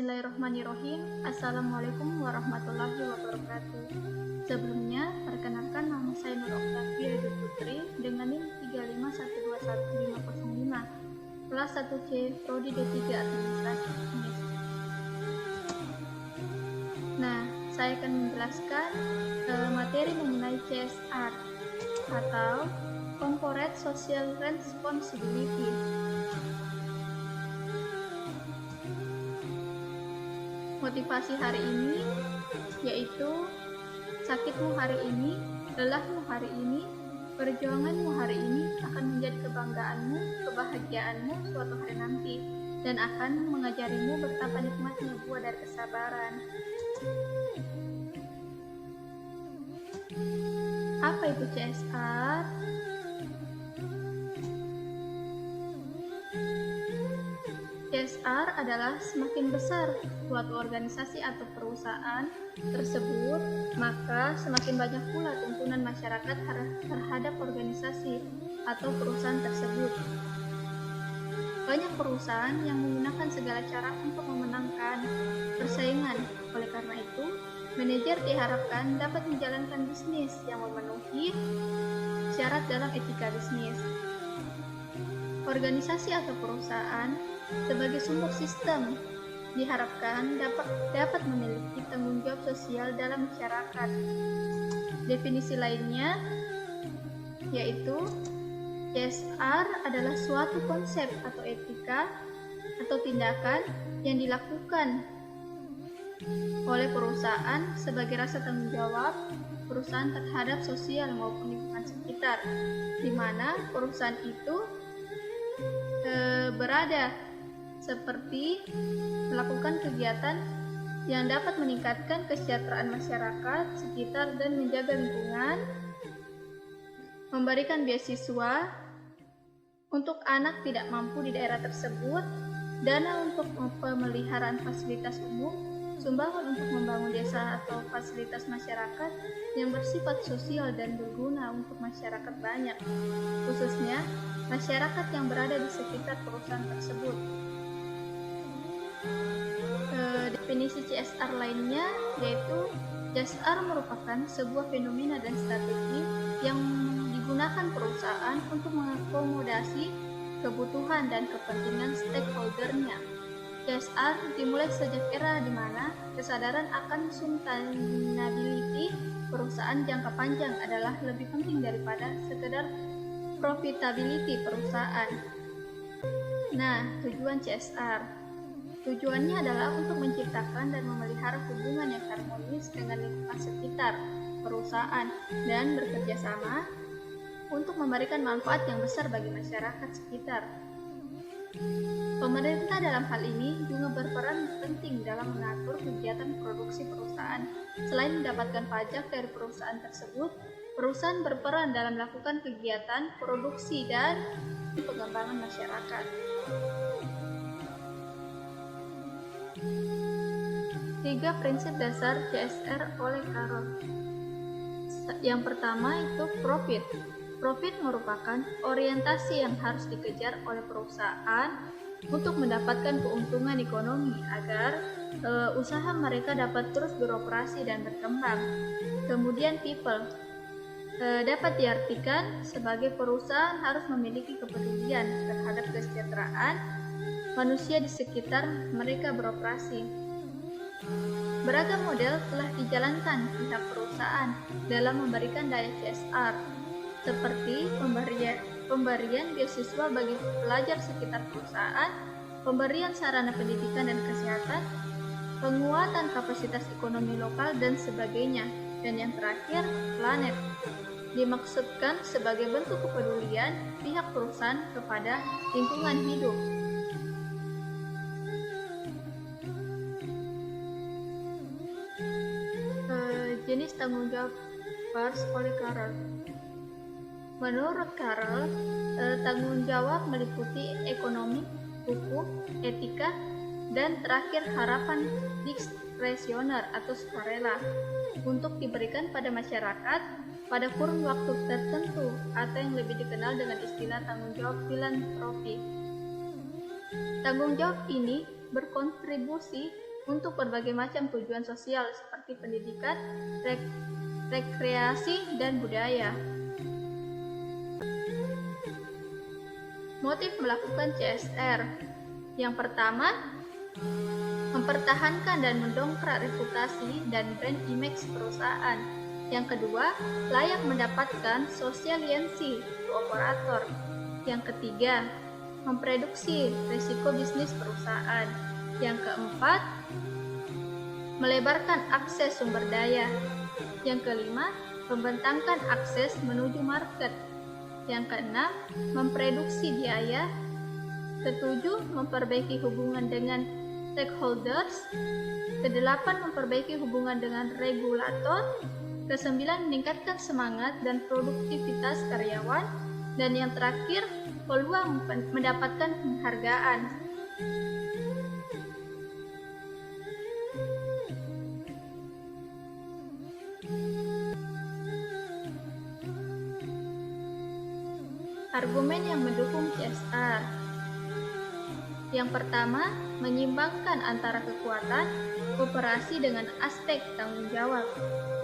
Bismillahirrahmanirrahim. Assalamualaikum warahmatullahi wabarakatuh. Sebelumnya, perkenalkan nama saya Nur Oktavia Putri dengan NIM 3511505, kelas 1C, Prodi D3 Administrasi Bisnis. Nah, saya akan menjelaskan materi mengenai CSR atau Corporate Social Responsibility. Motivasi hari ini yaitu sakitmu hari ini, lelahmu hari ini, perjuanganmu hari ini akan menjadi kebanggaanmu, kebahagiaanmu suatu hari nanti, dan akan mengajarimu betapa nikmatnya buah dari kesabaran. Apa itu CSR? CSR adalah semakin besar suatu organisasi atau perusahaan tersebut, maka semakin banyak pula tuntunan masyarakat terhadap organisasi atau perusahaan tersebut. Banyak perusahaan yang menggunakan segala cara untuk memenangkan persaingan. Oleh karena itu, manajer diharapkan dapat menjalankan bisnis yang memenuhi syarat dalam etika bisnis. Organisasi atau perusahaan sebagai sumber sistem diharapkan dapat memiliki tanggung jawab sosial dalam masyarakat. Definisi lainnya yaitu CSR adalah suatu konsep atau etika atau tindakan yang dilakukan oleh perusahaan sebagai rasa tanggung jawab perusahaan terhadap sosial maupun lingkungan sekitar, di mana perusahaan itu berada seperti melakukan kegiatan yang dapat meningkatkan kesejahteraan masyarakat sekitar dan menjaga lingkungan, memberikan beasiswa untuk anak tidak mampu di daerah tersebut, dana untuk pemeliharaan fasilitas umum, sumbangan untuk membangun desa atau fasilitas masyarakat yang bersifat sosial dan berguna untuk masyarakat banyak, khususnya masyarakat yang berada di sekitar perusahaan tersebut. Definisi CSR lainnya yaitu CSR merupakan sebuah fenomena dan strategi yang digunakan perusahaan untuk mengakomodasi kebutuhan dan kepentingan stakeholder-nya. CSR dimulai sejak era di mana kesadaran akan sustainability perusahaan jangka panjang adalah lebih penting daripada sekedar profitability perusahaan. Nah, tujuan CSR. Tujuannya adalah untuk menciptakan dan memelihara hubungan yang harmonis dengan lingkungan sekitar perusahaan dan bekerja sama untuk memberikan manfaat yang besar bagi masyarakat sekitar. Pemerintah dalam hal ini juga berperan penting dalam mengatur kegiatan produksi perusahaan. Selain mendapatkan pajak dari perusahaan tersebut, perusahaan berperan dalam melakukan kegiatan produksi dan pengembangan masyarakat. Tiga prinsip dasar CSR oleh Carroll. Yang pertama itu profit. Profit merupakan orientasi yang harus dikejar oleh perusahaan untuk mendapatkan keuntungan ekonomi agar usaha mereka dapat terus beroperasi dan berkembang. Kemudian people. Dapat diartikan sebagai perusahaan harus memiliki kepedulian terhadap kesejahteraan manusia di sekitar mereka beroperasi. Beragam model telah dijalankan pihak perusahaan dalam memberikan daya CSR, seperti pemberian beasiswa bagi pelajar sekitar perusahaan, pemberian sarana pendidikan dan kesehatan, penguatan kapasitas ekonomi lokal, dan sebagainya. Dan yang terakhir, planet. Dimaksudkan sebagai bentuk kepedulian pihak perusahaan kepada lingkungan hidup. Jenis tanggung jawab pers oleh Carroll. Menurut Carroll, tanggung jawab meliputi ekonomi, hukum, etika, dan terakhir harapan diskresioner atau sukarela untuk diberikan pada masyarakat pada kurun waktu tertentu atau yang lebih dikenal dengan istilah tanggung jawab filantropi. Tanggung jawab ini berkontribusi untuk berbagai macam tujuan sosial seperti pendidikan, rekreasi, dan budaya. Motif melakukan CSR. Yang pertama, mempertahankan dan mendongkrak reputasi dan brand image perusahaan. Yang kedua, layak mendapatkan sosialiansi to operator. Yang ketiga, mempreduksi risiko bisnis perusahaan. Yang keempat, melebarkan akses sumber daya. Yang kelima, membentangkan akses menuju market. Yang keenam, mempreduksi biaya. Ketujuh, memperbaiki hubungan dengan stakeholders. Kedelapan, memperbaiki hubungan dengan regulator. Kesembilan, meningkatkan semangat dan produktivitas karyawan. Dan yang terakhir, peluang mendapatkan penghargaan. Argumen yang mendukung CSR. Yang pertama, menyimbangkan antara kekuatan koperasi dengan aspek tanggung jawab.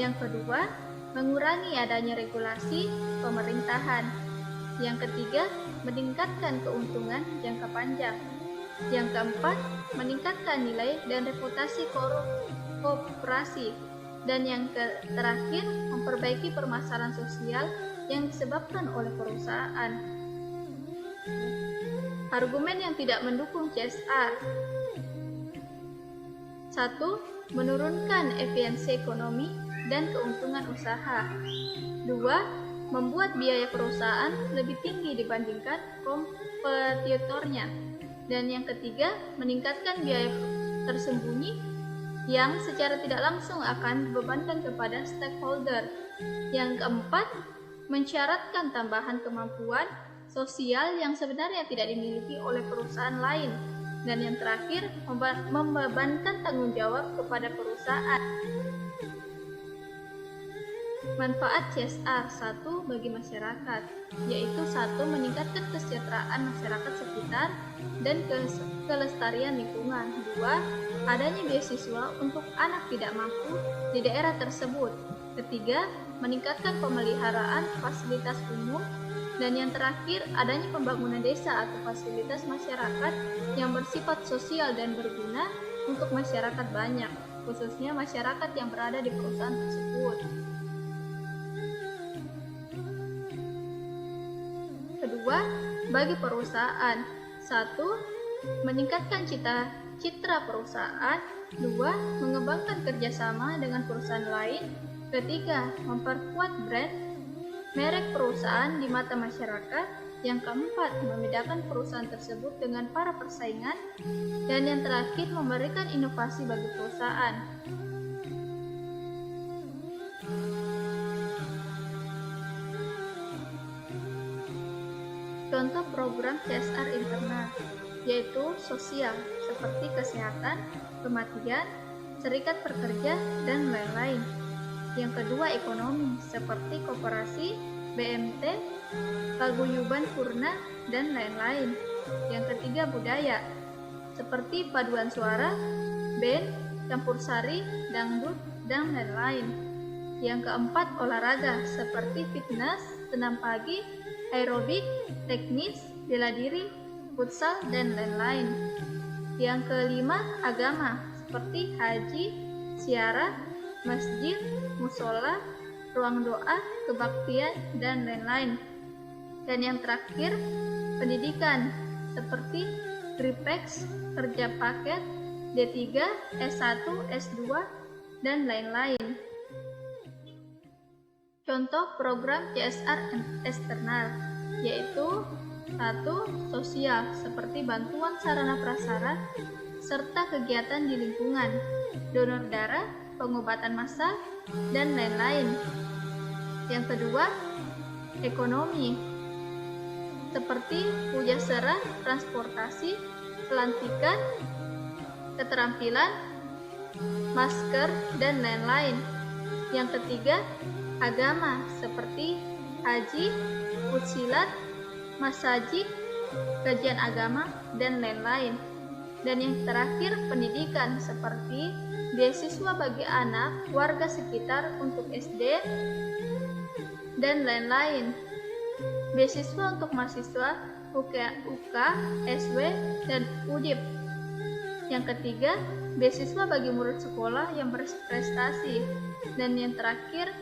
Yang kedua, mengurangi adanya regulasi pemerintahan. Yang ketiga, meningkatkan keuntungan jangka panjang. Yang keempat, meningkatkan nilai dan reputasi koperasi. Dan yang terakhir, memperbaiki permasalahan sosial yang disebabkan oleh perusahaan. Argumen yang tidak mendukung CSR. 1. Menurunkan efisiensi ekonomi dan keuntungan usaha. 2. Membuat biaya perusahaan lebih tinggi dibandingkan kompetitornya. Dan yang ketiga, meningkatkan biaya tersembunyi yang secara tidak langsung akan dibebankan kepada stakeholder. Yang keempat, mensyaratkan tambahan kemampuan sosial yang sebenarnya tidak dimiliki oleh perusahaan lain. Dan yang terakhir, membebankan tanggung jawab kepada perusahaan. Manfaat CSR. 1. Bagi masyarakat, yaitu 1. Meningkatkan kesejahteraan masyarakat sekitar dan kelestarian lingkungan. 2. Adanya beasiswa untuk anak tidak mampu di daerah tersebut. Ketiga, meningkatkan pemeliharaan fasilitas umum. Dan yang terakhir, adanya pembangunan desa atau fasilitas masyarakat yang bersifat sosial dan berguna untuk masyarakat banyak, khususnya masyarakat yang berada di perusahaan tersebut. Kedua, bagi perusahaan. 1. Meningkatkan citra perusahaan. 2. Mengembangkan kerjasama dengan perusahaan lain. Ketiga, memperkuat brand merek perusahaan di mata masyarakat. Yang keempat, membedakan perusahaan tersebut dengan para persaingan. Dan yang terakhir, memberikan inovasi bagi perusahaan. Contoh program CSR internal, yaitu sosial, seperti kesehatan, kematian, serikat pekerja, dan lain-lain. Yang kedua, ekonomi, seperti koperasi, BMT, paguyuban purna, dan lain-lain. Yang ketiga, budaya, seperti paduan suara, band, campur sari, dangdut, dan lain-lain. Yang keempat, olahraga, seperti fitness, senam pagi, aerobik, teknis, bela diri, futsal, dan lain-lain. Yang kelima, agama, seperti haji, ziarah, masjid, musola, ruang doa, kebaktian, dan lain-lain. Dan yang terakhir, pendidikan, seperti Tripex, kerja paket, D3, S1, S2, dan lain-lain. Contoh program CSR eksternal, yaitu 1. Sosial, seperti bantuan sarana prasarana, serta kegiatan di lingkungan, donor darah, pengobatan massal, dan lain-lain. Yang kedua, ekonomi, seperti pujasera, transportasi, pelantikan, keterampilan, masker, dan lain-lain. Yang ketiga, agama, seperti haji, utsilat, masajid, kajian agama, dan lain-lain. Dan yang terakhir, pendidikan seperti beasiswa bagi anak warga sekitar untuk SD dan lain-lain. Beasiswa untuk mahasiswa UK, SW, dan UDIP. Yang ketiga, beasiswa bagi murid sekolah yang berprestasi. Dan yang terakhir,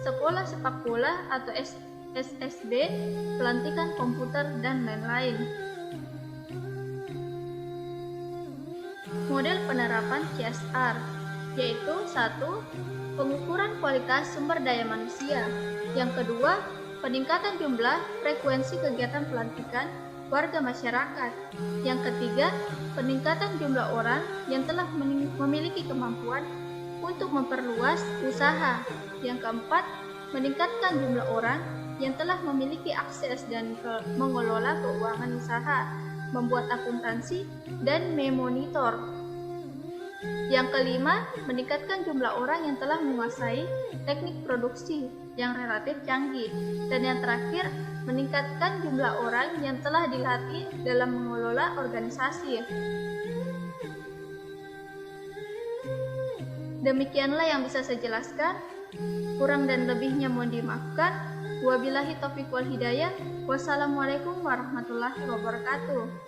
sekolah sepak bola atau SSB, pelantikan komputer, dan lain-lain. Model penerapan CSR, yaitu 1. Pengukuran kualitas sumber daya manusia. Yang kedua, peningkatan jumlah frekuensi kegiatan pelantikan warga masyarakat. Yang ketiga, peningkatan jumlah orang yang telah memiliki kemampuan untuk memperluas usaha. Yang keempat, meningkatkan jumlah orang yang telah memiliki akses dan mengelola keuangan usaha, membuat akuntansi, dan memonitor. Yang kelima, meningkatkan jumlah orang yang telah menguasai teknik produksi yang relatif canggih. Dan yang terakhir, meningkatkan jumlah orang yang telah dilatih dalam mengelola organisasi. Demikianlah yang bisa saya jelaskan. Kurang dan lebihnya mohon dimaafkan. Wabillahi taufiq wal hidayah. Wassalamualaikum warahmatullahi wabarakatuh.